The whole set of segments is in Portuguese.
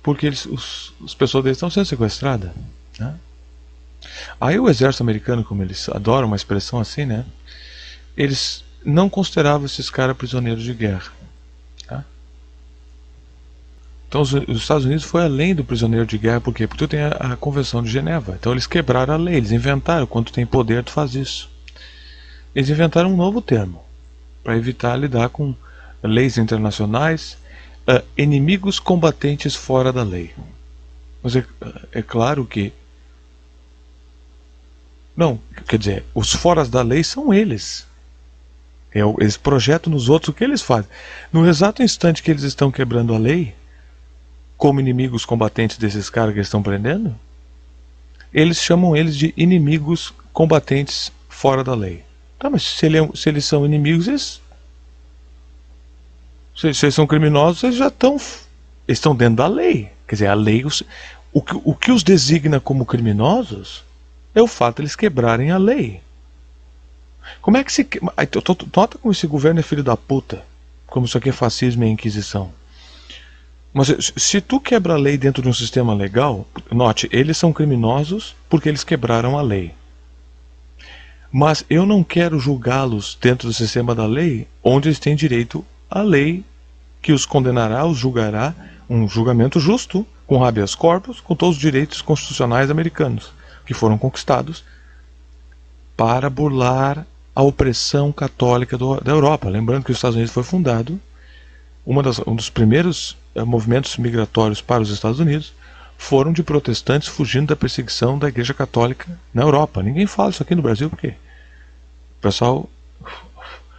porque as pessoas deles estão sendo sequestradas, né? Aí o exército americano, como eles adoram uma expressão assim, né? Eles não consideravam esses caras prisioneiros de guerra, tá? Então os Estados Unidos foi além do prisioneiro de guerra, por quê? Porque tu tem a Convenção de Genebra. Então eles quebraram a lei, eles inventaram, quando tu tem poder tu faz isso. Eles inventaram um novo termo para evitar lidar com leis internacionais, inimigos combatentes fora da lei. Mas é claro que não, quer dizer, os foras da lei são eles. Eles projetam nos outros o que eles fazem. No exato instante que eles estão quebrando a lei, como inimigos combatentes desses caras que eles estão prendendo, eles chamam eles de inimigos combatentes fora da lei. Tá, mas se eles são inimigos, se eles são criminosos, eles já estão dentro da lei. Quer dizer, a lei, o que os designa como criminosos é o fato de eles quebrarem a lei. Como é que se... Nota como esse governo é filho da puta. Como isso aqui é fascismo e inquisição. Mas se tu quebra a lei dentro de um sistema legal, note, eles são criminosos porque eles quebraram a lei. Mas eu não quero julgá-los dentro do sistema da lei, onde eles têm direito à lei que os condenará, os julgará, um julgamento justo, com habeas corpus, com todos os direitos constitucionais americanos, que foram conquistados para burlar a opressão católica da Europa. Lembrando que os Estados Unidos foi fundado, um dos primeiros movimentos migratórios para os Estados Unidos foram de protestantes fugindo da perseguição da Igreja Católica na Europa. Ninguém fala isso aqui no Brasil porque o pessoal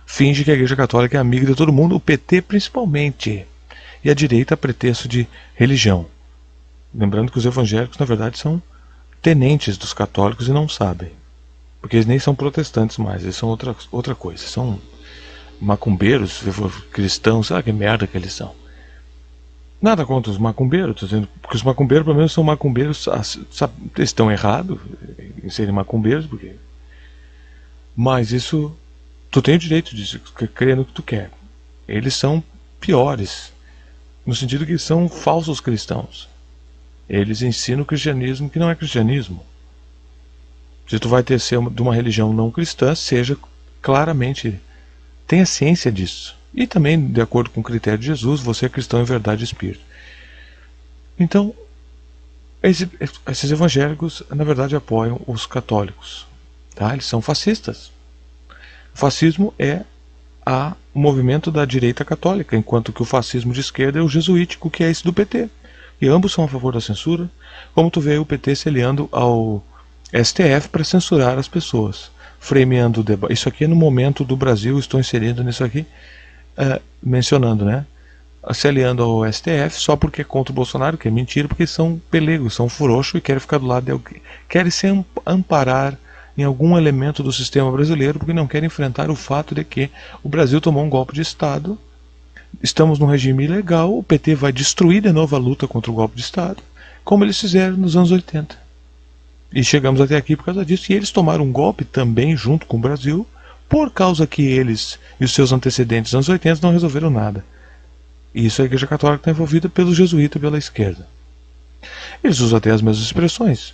finge que a Igreja Católica é amiga de todo mundo, o PT principalmente, e a direita a pretexto de religião. Lembrando que os evangélicos, na verdade, são tenentes dos católicos e não sabem. Porque eles nem são protestantes mais, eles são outra coisa. São macumbeiros, cristãos, sei lá que merda que eles são. Nada contra os macumbeiros, tô dizendo, porque os macumbeiros, pelo menos, são macumbeiros, sabe, eles estão errados em serem macumbeiros, porque... Mas isso, tu tem o direito de crer no que tu quer. Eles são piores, no sentido que são falsos cristãos. Eles ensinam o cristianismo que não é cristianismo. Se tu vai ser de uma religião não cristã, seja claramente, tenha ciência disso. E também, de acordo com o critério de Jesus, você é cristão em verdade e espírito. Então, esses evangélicos, na verdade, apoiam os católicos. Tá? Eles são fascistas. O fascismo é o movimento da direita católica, enquanto que o fascismo de esquerda é o jesuítico, que é esse do PT. E ambos são a favor da censura, como tu vê o PT se aliando ao STF para censurar as pessoas, fremeando o debate. Isso aqui é no momento do Brasil, estou inserindo nisso aqui, mencionando, né? Se aliando ao STF só porque é contra o Bolsonaro, que é mentira, porque são pelegos, são frouxos e querem ficar do lado de alguém, querem se amparar em algum elemento do sistema brasileiro, porque não querem enfrentar o fato de que o Brasil tomou um golpe de Estado, estamos num regime ilegal, o PT vai destruir de novo a luta contra o golpe de Estado, como eles fizeram nos anos 80. E chegamos até aqui por causa disso. E eles tomaram um golpe também junto com o Brasil, por causa que eles e os seus antecedentes nos anos 80 não resolveram nada. E isso a Igreja Católica está envolvida pelo jesuíta e pela esquerda. Eles usam até as mesmas expressões.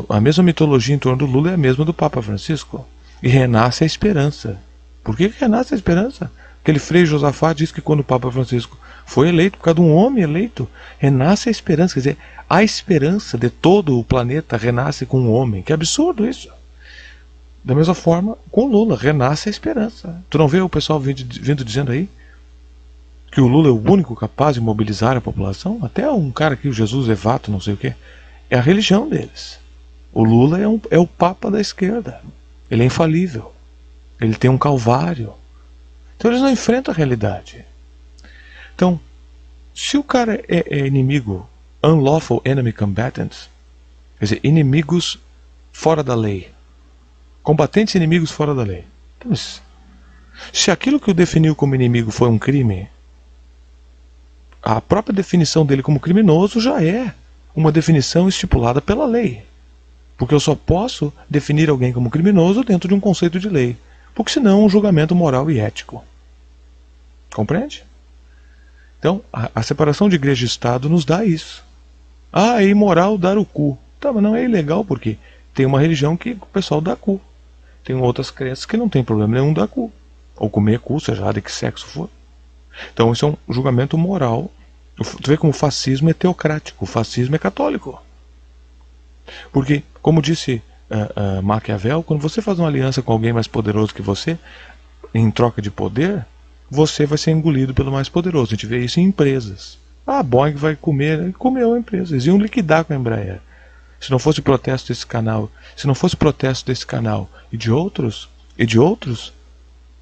A mesma mitologia em torno do Lula é a mesma do Papa Francisco. E renasce a esperança. Por que renasce a esperança? Aquele Frei Josafá diz que quando o Papa Francisco foi eleito, por causa de um homem eleito, renasce a esperança. Quer dizer, a esperança de todo o planeta renasce com um homem. Que absurdo isso. Da mesma forma, com Lula, renasce a esperança. Tu não vê o pessoal vindo dizendo aí que o Lula é o único capaz de mobilizar a população? Até um cara que o Jesus Evato, não sei o que. É a religião deles. O Lula é o papa da esquerda. Ele é infalível. Ele tem um calvário. Então eles não enfrentam a realidade. Então, se o cara é inimigo, unlawful enemy combatants, quer dizer, inimigos fora da lei, combatentes inimigos fora da lei. Então, se aquilo que o definiu como inimigo foi um crime, a própria definição dele como criminoso já é uma definição estipulada pela lei. Porque eu só posso definir alguém como criminoso dentro de um conceito de lei. Porque senão é um julgamento moral e ético. Compreende? Então, a separação de igreja e Estado nos dá isso. Ah, é imoral dar o cu. Tá, mas não é ilegal porque tem uma religião que o pessoal dá cu. Tem outras crenças que não tem problema nenhum dar cu. Ou comer cu, seja lá de que sexo for. Então isso é um julgamento moral. Tu vê como o fascismo é teocrático, o fascismo é católico. Porque, como disse Maquiavel, quando você faz uma aliança com alguém mais poderoso que você, em troca de poder, você vai ser engolido pelo mais poderoso. A gente vê isso em empresas. A Boeing vai comer, comeu a empresa. Eles iam liquidar com a Embraer. Se não fosse protesto desse canal, e de outros,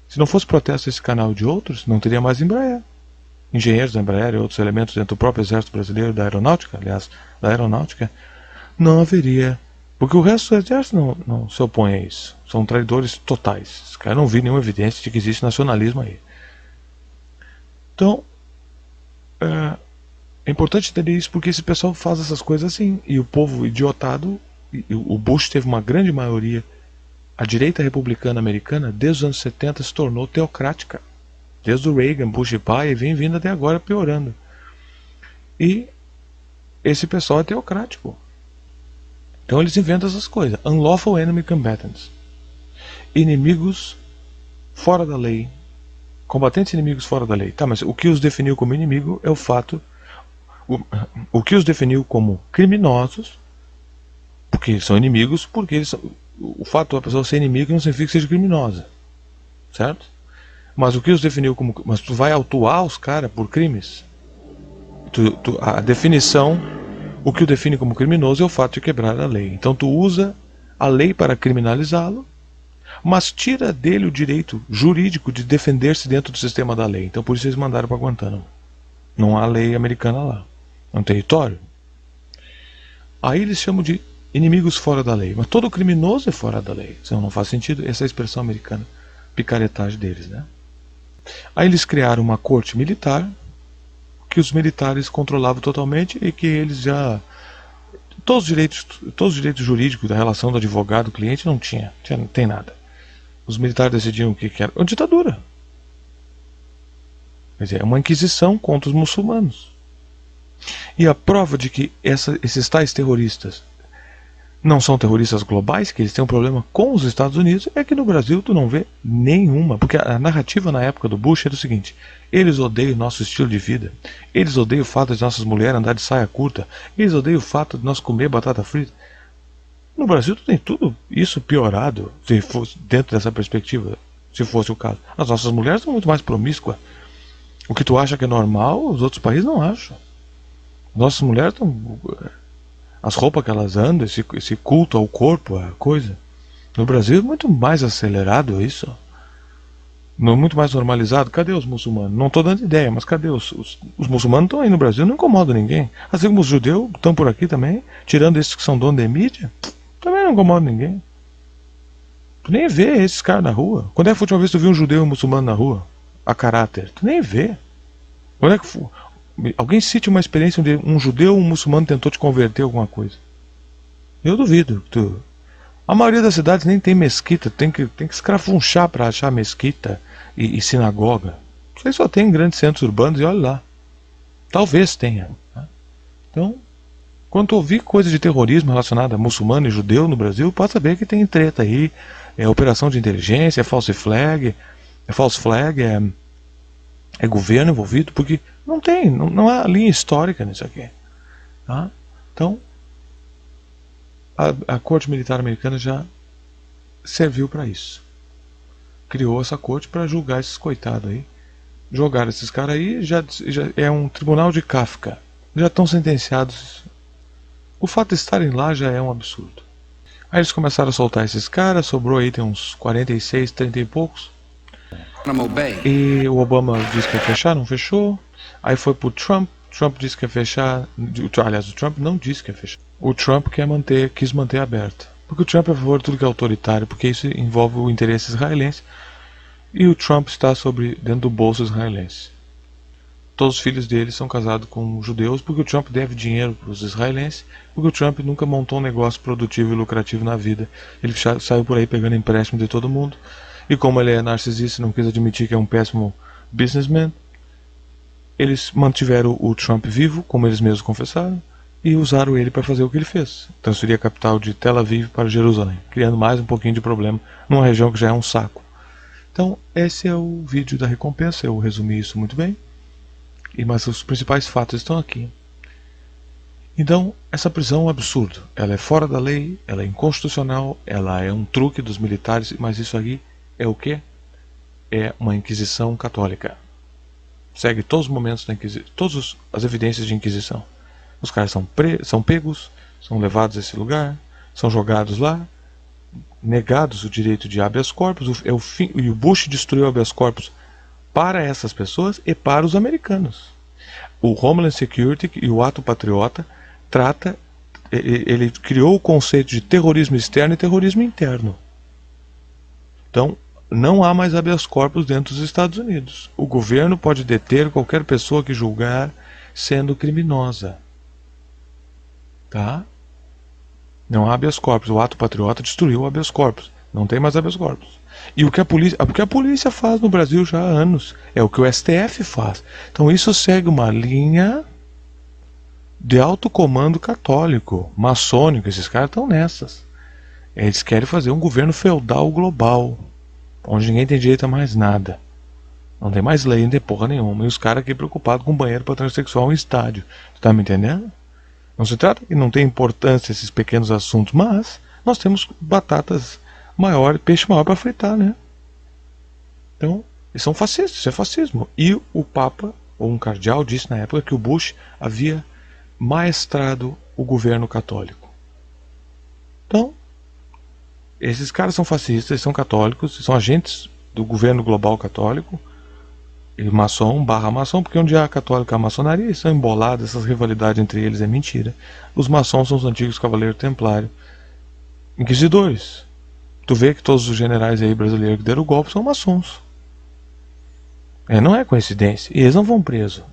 se não fosse protesto desse canal e de outros, não teria mais Embraer. Engenheiros da Embraer e outros elementos dentro do próprio Exército Brasileiro, da Aeronáutica, aliás, da Aeronáutica, não haveria. Porque o resto do Exército não se opõe a isso. São traidores totais. Os caras não viram nenhuma evidência de que existe nacionalismo aí. Então, é importante entender isso porque esse pessoal faz essas coisas assim. E o povo idiotado, o Bush teve uma grande maioria. A direita republicana americana, desde os anos 70, se tornou teocrática. Desde o Reagan, Bush pai, e vem vindo até agora piorando. E esse pessoal é teocrático. Então eles inventam essas coisas. Unlawful enemy combatants. Inimigos fora da lei. Combatentes inimigos fora da lei. Tá, mas o que os definiu como inimigo é o fato... O que os definiu como criminosos, porque são inimigos, porque eles são... O fato da pessoa ser inimigo não significa que seja criminosa. Certo? Mas o que os definiu como... Mas tu vai autuar os caras por crimes? A definição... O que o define como criminoso é o fato de quebrar a lei. Então tu usa a lei para criminalizá-lo, mas tira dele o direito jurídico de defender-se dentro do sistema da lei. Então por isso eles mandaram para Guantánamo. Não há lei americana lá. É um território. Aí eles chamam de inimigos fora da lei. Mas todo criminoso é fora da lei. Então não faz sentido essa expressão americana. Picaretagem deles, né? Aí eles criaram uma corte militar que os militares controlavam totalmente e que eles já... Todos os direitos jurídicos da relação do advogado-cliente não tem nada. Os militares decidiam o que era. É uma ditadura. Quer dizer, é uma inquisição contra os muçulmanos. E a prova de que esses tais terroristas não são terroristas globais, que eles têm um problema com os Estados Unidos, é que no Brasil tu não vê nenhuma. Porque a narrativa na época do Bush era o seguinte: eles odeiam o nosso estilo de vida, eles odeiam o fato de nossas mulheres andar de saia curta, eles odeiam o fato de nós comer batata frita. No Brasil tu tem tudo isso piorado, se fosse dentro dessa perspectiva, se fosse o caso. As nossas mulheres são muito mais promíscuas. O que tu acha que é normal, os outros países não acham. Nossas mulheres estão... As roupas que elas andam, esse culto ao corpo, a coisa. No Brasil é muito mais acelerado isso. Muito mais normalizado. Cadê os muçulmanos? Não estou dando ideia, mas cadê os muçulmanos? Estão aí no Brasil, não incomodam ninguém. Assim como os judeus estão por aqui também, tirando esses que são donos de mídia, também não incomodam ninguém. Tu nem vê esses caras na rua. Quando é que foi a última vez que tu viu um judeu e um muçulmano na rua? A caráter. Tu nem vê. Quando é que foi? Alguém cite uma experiência onde um judeu ou um muçulmano tentou te converter a alguma coisa? Eu duvido. A maioria das cidades nem tem mesquita. Tem que escrafunchar para achar mesquita e sinagoga. Isso aí só tem em grandes centros urbanos e olha lá. Talvez tenha. Né? Então, quando tu ouvir coisa de terrorismo relacionada a muçulmano e judeu no Brasil, pode saber que tem treta aí. É operação de inteligência, é false flag, é governo envolvido, porque não há linha histórica nisso aqui. Tá? Então, a corte militar americana já serviu para isso. Criou essa corte para julgar esses coitados aí. Jogaram esses caras aí, já é um tribunal de Kafka. Já estão sentenciados. O fato de estarem lá já é um absurdo. Aí eles começaram a soltar esses caras, sobrou aí tem uns 46, 30 e poucos. E o Obama disse que ia fechar, não fechou. Aí foi pro Trump disse que ia fechar. Aliás, o Trump não disse que ia fechar. O Trump quis manter aberto. Porque o Trump é a favor de tudo que é autoritário, porque isso envolve o interesse israelense. E o Trump está dentro do bolso israelense. Todos os filhos dele são casados com judeus, porque o Trump deve dinheiro para os israelenses, porque o Trump nunca montou um negócio produtivo e lucrativo na vida. Ele saiu por aí pegando empréstimo de todo mundo. E como ele é narcisista e não quis admitir que é um péssimo businessman, eles mantiveram o Trump vivo, como eles mesmos confessaram, e usaram ele para fazer o que ele fez. Transferir a capital de Tel Aviv para Jerusalém, criando mais um pouquinho de problema numa região que já é um saco. Então, esse é o vídeo da recompensa, eu resumi isso muito bem, mas os principais fatos estão aqui. Então, essa prisão é um absurdo. Ela é fora da lei, ela é inconstitucional, ela é um truque dos militares, mas isso aqui é o quê? É uma inquisição católica. Segue todos os momentos da inquisição, todas as evidências de inquisição. Os caras são pegos, são levados a esse lugar, são jogados lá, negados o direito de habeas corpus, e o Bush destruiu o habeas corpus para essas pessoas e para os americanos. O Homeland Security e o Ato Patriota ele criou o conceito de terrorismo externo e terrorismo interno. Então, não há mais habeas corpus dentro dos Estados Unidos. O governo pode deter qualquer pessoa que julgar sendo criminosa. Tá? Não há habeas corpus. O Ato Patriota destruiu o habeas corpus. Não tem mais habeas corpus. E o que a polícia faz no Brasil já há anos é o que o STF faz. Então isso segue uma linha de alto comando católico, maçônico. Esses caras estão nessas. Eles querem fazer um governo feudal global, onde ninguém tem direito a mais nada. Não tem mais lei, não tem porra nenhuma. E os caras aqui preocupados com banheiro para transexual em estádio. Tu tá me entendendo? Não se trata que não tem importância esses pequenos assuntos, mas nós temos batatas maiores, peixe maior para fritar, né? Então, eles são fascistas, isso é fascismo. E o Papa, ou um cardeal, disse na época que o Bush havia maestrado o governo católico. Então, esses caras são fascistas, eles são católicos, são agentes do governo global católico, e maçom barra maçom, porque onde há católico e a maçonaria, eles são embolados, essas rivalidades entre eles é mentira. Os maçons são os antigos cavaleiros templários, inquisidores. Tu vê que todos os generais aí brasileiros que deram o golpe são maçons. Não é coincidência. E eles não vão preso.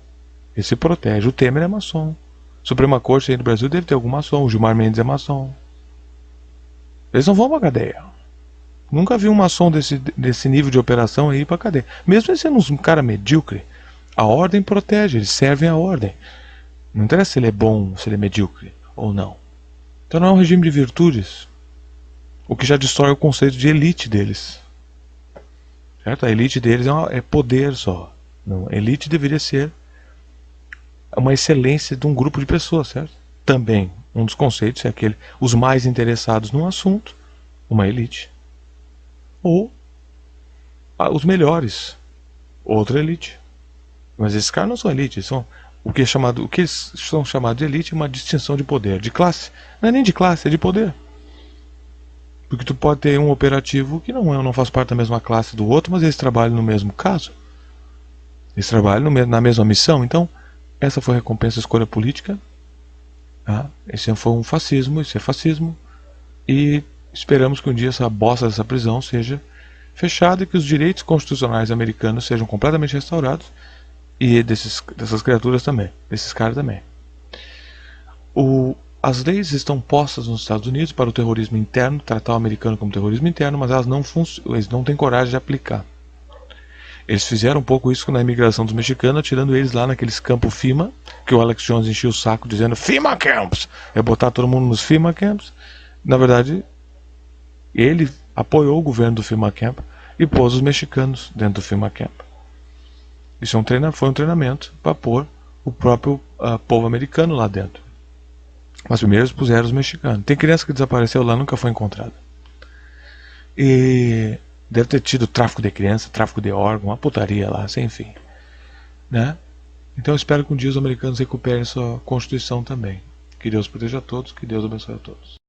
Eles se protegem. O Temer é maçom. Suprema Corte aí do Brasil deve ter algum maçom. O Gilmar Mendes é maçom. Eles não vão pra cadeia. Nunca vi um maçom desse nível de operação aí pra cadeia. Mesmo ele sendo um cara medíocre, a ordem protege, eles servem a ordem. Não interessa se ele é bom, se ele é medíocre ou não. Então não é um regime de virtudes, o que já destrói o conceito de elite deles. Certo? A elite deles é poder só. Não, a elite deveria ser uma excelência de um grupo de pessoas, certo? Também, um dos conceitos é aquele, os mais interessados num assunto, uma elite. Ou os melhores, outra elite. Mas esses caras não são elite, são o que eles são chamados de elite é uma distinção de poder, de classe. Não é nem de classe, é de poder. Porque tu pode ter um operativo que não faz parte da mesma classe do outro, mas eles trabalham no mesmo caso. Eles trabalham na mesma missão. Então, essa foi a recompensa da escolha política. Tá? Esse foi um fascismo, esse é fascismo. E esperamos que um dia essa bosta dessa prisão seja fechada e que os direitos constitucionais americanos sejam completamente restaurados. E dessas criaturas também, desses caras também. As leis estão postas nos Estados Unidos para o terrorismo interno, tratar o americano como terrorismo interno, mas eles não têm coragem de aplicar. Eles fizeram um pouco isso na imigração dos mexicanos, tirando eles lá naqueles campos FEMA, que o Alex Jones enchia o saco dizendo FEMA Camps, é botar todo mundo nos FEMA Camps. Na verdade, ele apoiou o governo do FEMA Camp e pôs os mexicanos dentro do FEMA Camp. Isso foi um treinamento para pôr o próprio povo americano lá dentro. Mas primeiro eles puseram os mexicanos. Tem criança que desapareceu lá, nunca foi encontrada. E deve ter tido tráfico de criança, tráfico de órgão, uma putaria lá, sem fim. Né? Então eu espero que um dia os americanos recuperem sua Constituição também. Que Deus proteja a todos, que Deus abençoe a todos.